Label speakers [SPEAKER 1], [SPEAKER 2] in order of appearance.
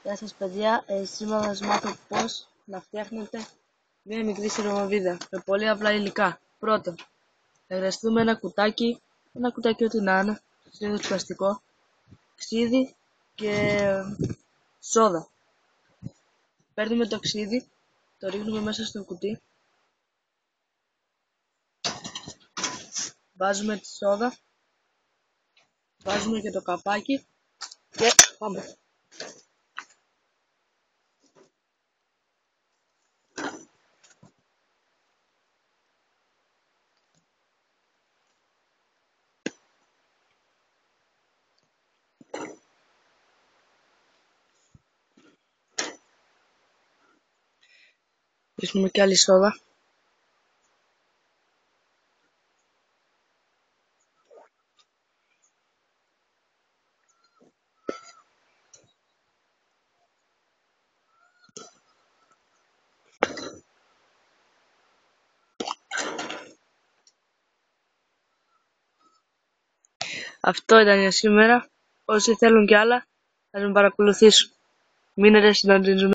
[SPEAKER 1] Γεια σας παιδιά, σήμερα θα σας μάθω πώς να φτιάχνετε μία μικρή σιρομοβίδα με πολύ απλά υλικά. Πρώτον, θα χρειαστούμε ένα κουτάκι ό,τι να είναι, συνήθως πλαστικό, ξύδι και σόδα. Παίρνουμε το ξύδι, το ρίχνουμε μέσα στο κουτί, βάζουμε τη σόδα, βάζουμε και το καπάκι και πάμε. Ρίχνουμε και άλλη σόδα. Αυτό ήταν για σήμερα. Όσοι θέλουν κι άλλα, θα με παρακολουθήσουν. Μείνετε συντονισμένοι.